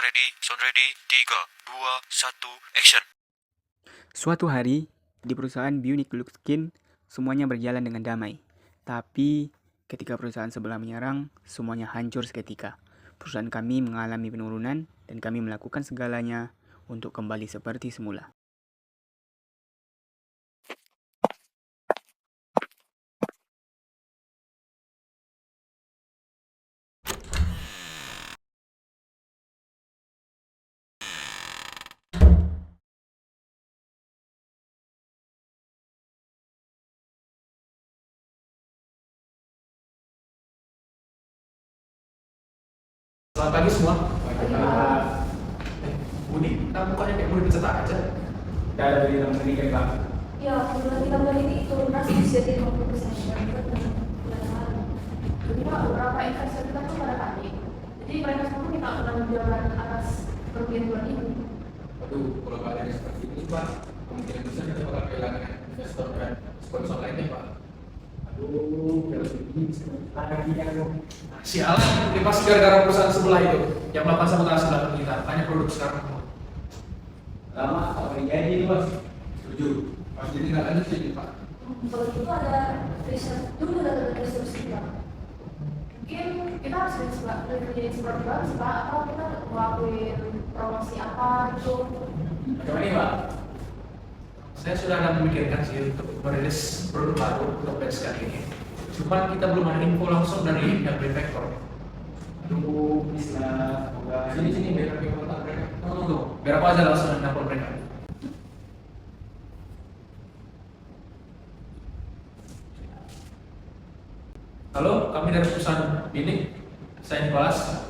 sound ready, 3, 2, 1, action. Suatu hari, di perusahaan Bionic Look Skin, semuanya berjalan dengan damai. Tapi, ketika perusahaan sebelah menyerang, semuanya hancur seketika. Perusahaan kami mengalami penurunan, dan kami melakukan segalanya untuk kembali seperti semula. Selamat pagi semua. Budi, mukanya kayak murid peserta aja. Tidak ada berita menarik, Pak. Ya, kebetulan kita ini turun drastis jadi 50% dari bulan lalu. Jadi Pak, beberapa investor kita tuh pada panik. Jadi mereka semua minta penanggulangan atas kerugian bulan ini. Aduh, kalau keadaannya seperti ini Pak, kemungkinan besar kita bakal kehilangan investor dan sponsor lainnya Pak. Aduh, kalau begini lagi yang sialan, ini pasti gara-gara perusahaan sebelah itu yang melakukan sabotase belakang kita. Tanya produk sekarang. Lama, apa yang jadi ini, Bos? Setuju. Pasti ini nggak lanjut sih Pak. Kalau itu ada riset dulu data research kita. Mungkin kita harus kerjain seperti apa sih Pak? Atau kita ngelakuin promosi apa gitu? Macam ini Pak. Saya sudah ada memikirkan sih untuk merilis produk baru untuk batch kali ini. Cuma kita belum ada info langsung dari pihak Benefactor. Aduh, bisa. Sini biar kami kontak mereka. Tunggu. Biar aku aja langsung nelfon mereka. Halo, kami dari perusahaan Bionic. Saya Nicholas.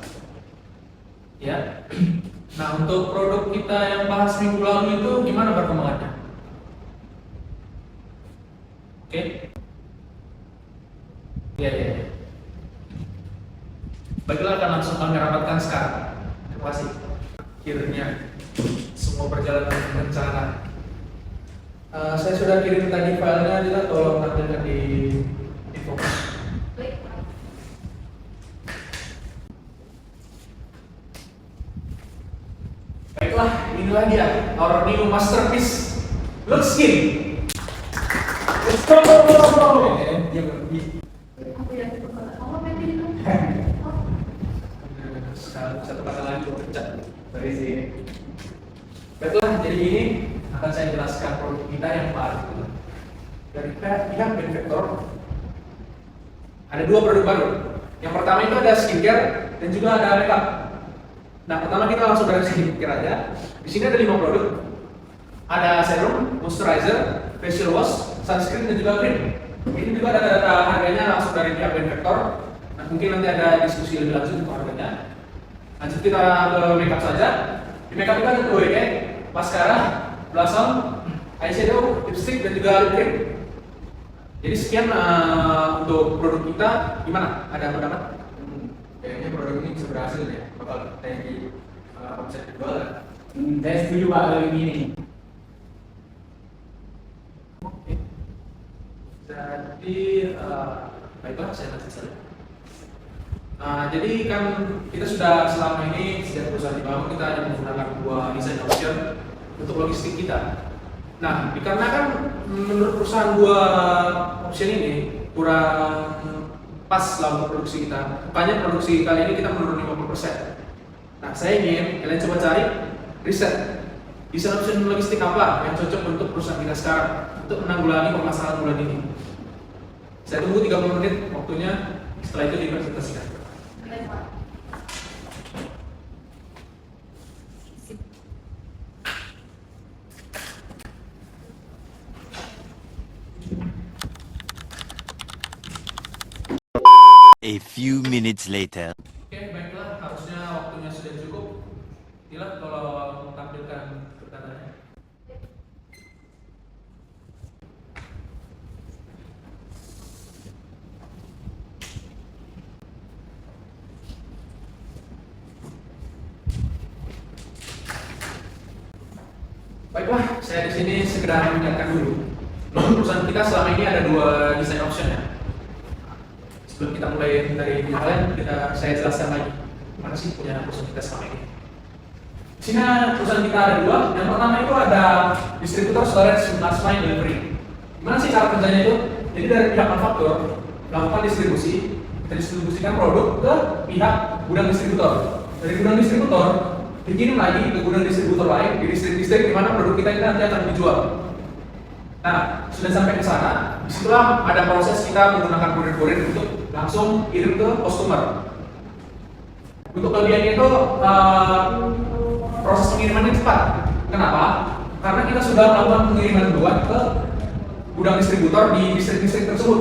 Ya. Nah, untuk produk kita yang bahas minggu lalu itu gimana perkembangannya? Oke. Iya. Baiklah, akan langsung kami rapatkan sekarang. Terima kasih. Akhirnya semua berjalan dengan rencana. Saya sudah kirim tadi filenya, kita tolong tampilkan di info. Baik, Pak. Baiklah, inilah dia our new masterpiece, Look Skin. Let's go. Dia berhenti. Aku yang berkata, kamu main di itu? Satu kata lagi gue pecat dari sini. Baiklah, jadi ini akan saya jelaskan produk kita yang baru. Dari pihak Benefactor ada dua produk baru. Yang pertama itu ada skincare dan juga ada makeup. Nah, pertama kita langsung dari skincare aja. Di sini ada 5 produk. Ada serum, moisturizer, facial wash, sunscreen dan juga cream. Ini juga ada data harganya langsung dari pihak Benefactor. Nah, mungkin nanti ada diskusi lebih lanjut untuk harganya. Lanjut kita ke makeup saja. Di makeup itu ada 2 ya, mascara, blush on, eyeshadow, lipstick dan juga lip cream. Jadi sekian untuk produk kita. Gimana? Ada pendapat? Kayaknya produk ini bisa berhasil ya. Bakal tinggi omset penjualan. Saya setuju, Pak, kalau ini. Oke. Jadi baiklah, saya lanjut saja. Jadi kan kita sudah selama ini sejak perusahaan dibangun kita hanya menggunakan 2 desain option untuk logistik kita. Nah, dikarenakan menurut perusahaan 2 option ini kurang pas lah untuk produksi kita. Makanya produksi kali ini kita menurun 50%. Nah, saya ingin kalian coba cari riset desain option logistik apa yang cocok untuk perusahaan kita sekarang untuk menanggulangi permasalahan bulan ini. Saya tunggu 30 menit waktunya, setelah itu dipresentasikan. Baik, Pak. A few minutes later. Oke, baiklah, harusnya waktunya sudah cukup. Inilah tolong tampilkan pertanyaannya. Baiklah, saya di sini sekedar mengingatkan dulu. Perusahaan kita selama ini ada 2 desain option ya. Sebelum kita mulai dari yang lain, saya jelaskan lagi gimana sih punya perusahaan kita selama ini. Di sini perusahaan kita ada dua. Yang pertama itu ada distributor storage last mile delivery. Gimana sih cara kerjanya itu? Jadi dari pihak manufaktur melakukan distribusi, kita distribusikan produk ke pihak gudang distributor. Dari gudang distributor dikirim lagi ke gudang distributor lain di distrik-distrik di mana produk kita ini nanti akan dijual. Nah, sudah sampai ke sana, disitulah ada proses kita menggunakan kurir-kurir untuk langsung kirim ke customer. Untuk kelebihannya itu proses pengirimannya cepat. Kenapa? Karena kita sudah melakukan pengiriman duluan ke gudang distributor di distrik-distrik tersebut.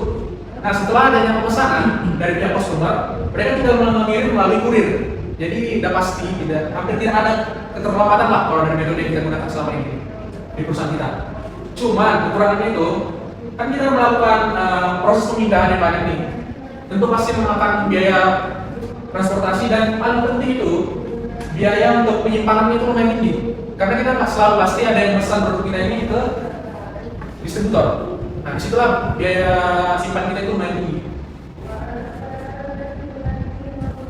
Nah, setelah adanya pemesanan dari pihak customer, mereka tidak mengirim melalui kurir. Jadi tidak pasti, hampir tidak ada keterlambatan lah kalau dari metode yang kita gunakan selama ini di perusahaan kita. Cuman kekurangannya itu, kan kita melakukan proses pemindahan yang banyak nih. Tentu pasti memakan biaya transportasi dan paling penting itu biaya untuk penyimpanannya itu lumayan tinggi. Karena kita selalu pasti ada yang pesan produk kita ini ke distributor. Nah, disitulah biaya simpan kita itu lumayan tinggi.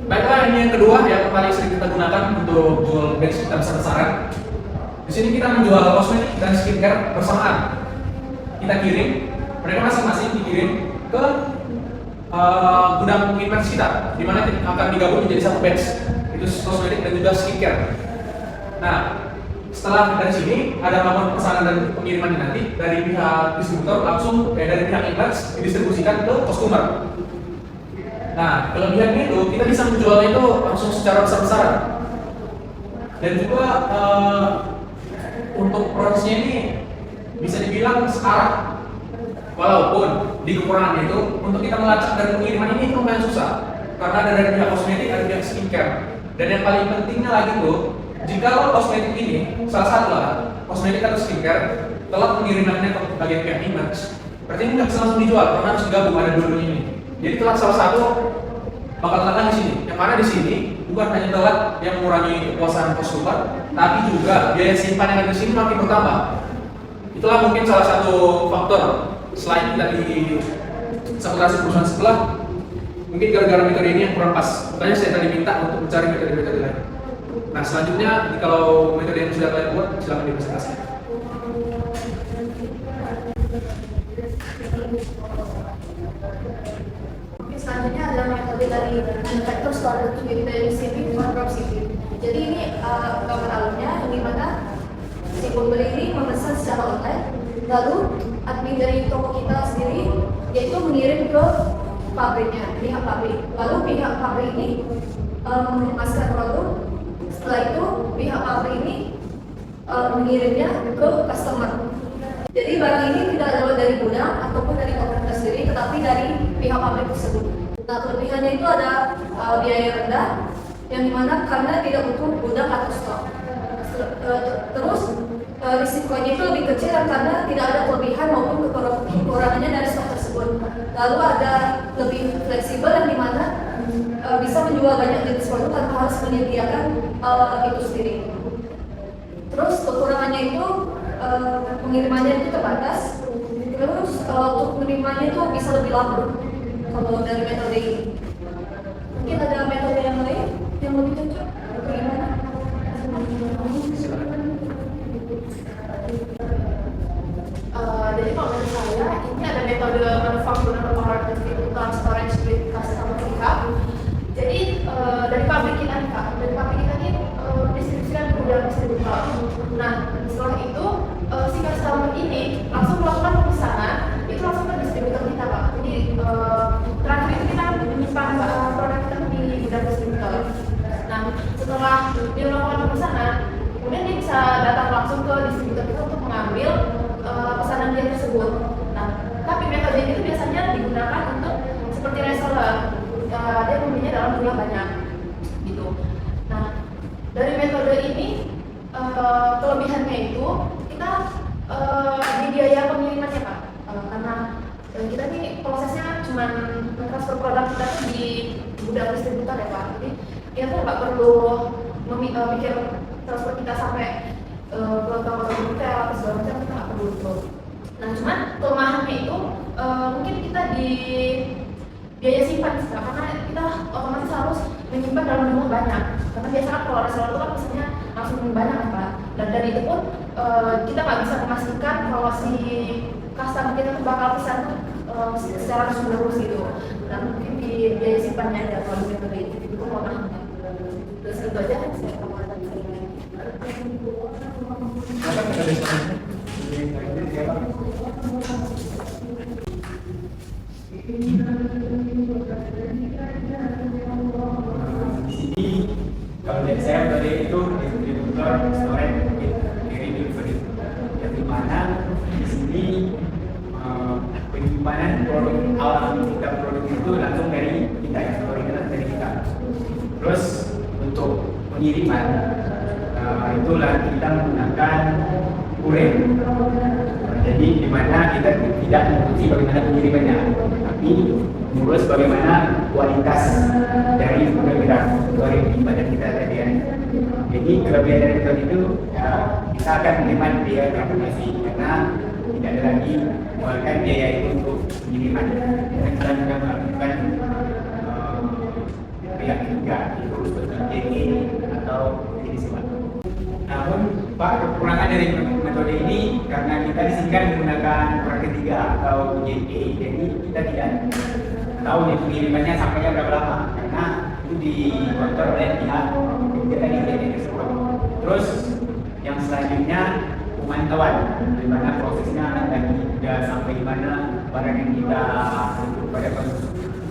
Baiklah, ini yang kedua yang paling sering kita gunakan untuk jual batch kita besar-besaran. Di sini kita menjual kosmetik dan skincare bersamaan. Kita kirim, mereka masing-masing dikirim ke gudang pengiriman kita, di mana akan digabung menjadi satu batch. Itu kosmetik dan juga skincare. Nah, setelah dari sini ada melakukan pesanan dan pengiriman nanti dari pihak distributor langsung dari pihak e-commerce didistribusikan ke customer. Nah, kelebihannya itu kita bisa menjualnya itu langsung secara besar-besaran. Dan juga untuk prosesnya ini bisa dibilang sekarang. Walaupun di kekurangannya itu untuk kita melacak dari pengiriman ini itu lumayan susah. Karena ada dari pihak kosmetik, ada pihak skincare. Dan yang paling pentingnya lagi tuh, jika kosmetik ini salah satu lah kosmetik atau skincare telah pengirimannya ke bagian pihak e-commerce, berarti ini nggak bisa langsung dijual karena harus digabung ada dua-duanya ini. Jadi telat salah satu bakal telat di sini. Yang mana di sini bukan hanya telat yang mengurangi kepuasan konsumen, tapi juga biaya simpan yang ada di sini makin bertambah. Itulah mungkin salah satu faktor selain dari sabotase perusahaan sebelah. Mungkin gara-gara metode ini yang kurang pas. Makanya saya tadi minta untuk mencari metode-metode lain. Nah, selanjutnya kalau metode yang sudah kalian buat silakan dipresentasikan. Selanjutnya adalah metode dari manufacturer storage unit shipping or dropshipping. Jadi ini gambar alurnya di mana si pembeli ini memesan secara online, lalu admin dari toko kita sendiri yaitu mengirim ke pabriknya, pihak pabrik. Lalu pihak pabrik ini mengemaskan produk. Setelah itu pihak pabrik ini mengirimnya ke customer. Jadi barang ini tidak lewat dari gudang ataupun dari toko kita sendiri, tetapi dari pihak pabrik tersebut. Nah, kelebihannya itu ada biaya rendah, yang dimana karena tidak butuh gudang atau stok. Terus risikonya itu lebih kecil karena tidak ada kelebihan maupun kekurangannya dari stok tersebut. Lalu ada lebih fleksibel yang dimana bisa menjual banyak jenis produk tanpa harus menyediakan itu sendiri. Terus kekurangannya itu pengirimannya itu terbatas. Terus untuk pengirimannya itu bisa lebih lama kalau dari metode ini. Mungkin ada metode yang lain yang lebih cocok atau gimana? Jadi kalau menurut saya ini ada metode manufacturer or distributor storage with customer pickup. Jadi dari pabrik kita nih kak, dari pabrik kita nih distribusikan ke gudang distributor. Nah setelah itu si customer ini langsung melakukan pemesanan itu langsung ke distributor kita kak. Jadi terakhir itu kita menyimpan produk kita di gudang distributor. Nah setelah dia melakukan pemesanan, kemudian dia bisa datang langsung ke distributor kita untuk mengambil pesanan dia tersebut. Nah, tapi metode ini itu biasanya digunakan untuk seperti reseller. Dia membelinya dalam jumlah banyak, gitu. Nah, dari metode ini kelebihannya itu kita di biaya pengirimannya pak, karena kita nih prosesnya cuma transfer produk kita tuh di gudang distributor ya pak. Jadi kita tuh nggak perlu mikir transfer kita sampai ke toko retail atau segala macam, kita nggak perlu itu. Nah cuman kelemahannya itu mungkin kita di biaya simpan sih, karena kita otomatis harus menyimpan dalam jumlah banyak. Karena biasanya kalau reseller itu kan pesannya langsung banyak kan Pak. Dan dari itu pun kita nggak bisa memastikan kalau si customer kita tuh bakal pesan tuh secara terus gitu. Dan mungkin di biaya simpannya ada kalau metode itu pun mahal. Terus itu aja saya katakan. Apa metode selanjutnya? Di sini kalau dari saya tadi itu distributor storage diri delivery, yang dimana di sini penyimpanan produk awal kita produk itu langsung dari kita ya, storage dari kita. Terus untuk pengiriman itulah kita menggunakan kurir. Jadi di mana kita tidak mengurusi bagaimana pengirimannya, tapi mengurus bagaimana kualitas dari barang penyimpanan kita tadi ya. Jadi kelebihan dari metode itu ya, kita akan menghemat biaya transportasi karena tidak ada lagi mengeluarkan biaya itu untuk pengiriman. Dan kita juga melakukan pihak ketiga, itu seperti JE atau jadi sebuah. Namun Pak, kekurangan dari metode ini karena kita di sini kan menggunakan orang ketiga atau JE, jadi kita tidak tahu nih pengirimannya sampainya berapa lama karena itu dikontrol oleh pihak kita di JE tersebut. Terus yang selanjutnya pemantauan, di mana prosesnya tadi sudah sampai di mana barang yang kita untuk pada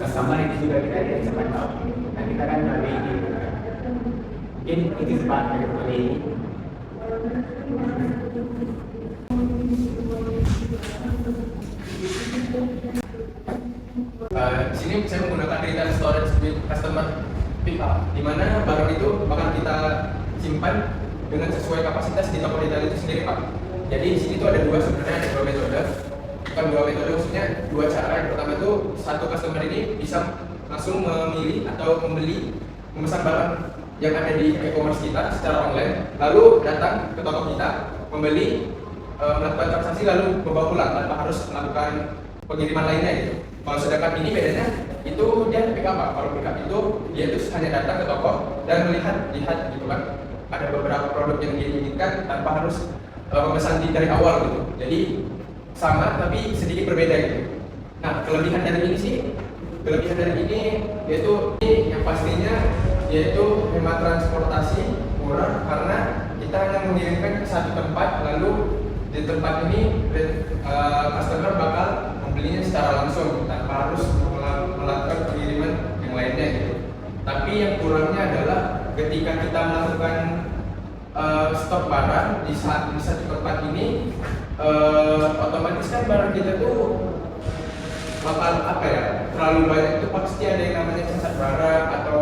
customer itu juga kita tidak bisa pantau. Nah kita kan melalui ini. Mungkin itu sebab dari metode ini. Di sini saya menggunakan retail storage with customer pick up, di mana barang itu bakal kita simpan dengan sesuai kapasitas di toko retail itu sendiri Pak. Jadi di sini tuh ada sebenarnya ada dua metode, bukan dua metode maksudnya dua cara. Yang pertama itu satu customer ini bisa langsung memilih atau memesan barang yang ada di e-commerce kita secara online, lalu datang ke toko kita, membeli, melakukan transaksi lalu membawa pulang tanpa harus melakukan pengiriman lainnya gitu. Kalau sedangkan ini bedanya itu dia pick up Pak. Kalau pick up itu dia itu hanya datang ke toko dan melihat gitu kan. Ada beberapa produk yang dia inginkan tanpa harus memesan dari awal gitu. Jadi sama tapi sedikit berbeda gitu. Nah kelebihan dari ini yaitu yang pastinya yaitu hemat transportasi murah karena kita hanya mengirimkan ke satu tempat, lalu di tempat ini customer bakal membelinya secara langsung tanpa harus melakukan pengiriman yang lainnya gitu. Tapi yang kurangnya adalah ketika kita melakukan stok barang di satu tempat ini, otomatis kan barang kita tuh bakal terlalu banyak, itu pasti ada yang namanya cacat barang atau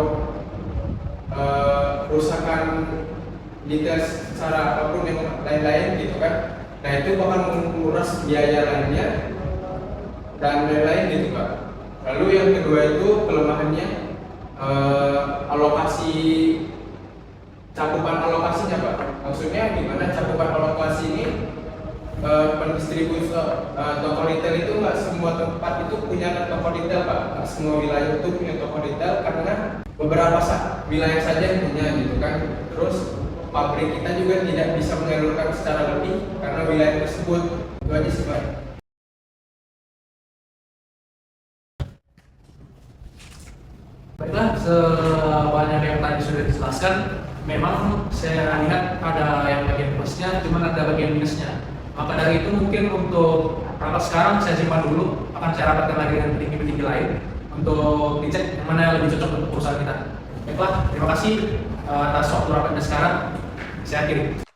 kerusakan detail secara apapun yang lain-lain gitu kan. Nah itu bakal menguras biaya lainnya dan lain-lain gitu Pak. Lalu yang kedua itu kelemahannya cakupan alokasinya Pak. Maksudnya gimana cakupan alokasi ini, pendistributor toko retail itu nggak semua tempat itu punya toko retail Pak. Nggak semua wilayah itu punya toko retail karena beberapa wilayah saja yang punya gitu kan. Terus pabrik kita juga tidak bisa menyalurkan secara lebih karena wilayah tersebut. Itu aja sih Pak. Baiklah, sebanyak yang tadi sudah dijelaskan, memang saya lihat ada yang bagian plusnya, cuma ada bagian minusnya. Maka dari itu mungkin untuk rapat sekarang saya simpan dulu, akan saya rapatkan lagi dengan petinggi-petinggi lain untuk dicek yang mana yang lebih cocok untuk perusahaan kita. Baiklah, terima kasih atas waktu rapatnya sekarang. Saya akhiri.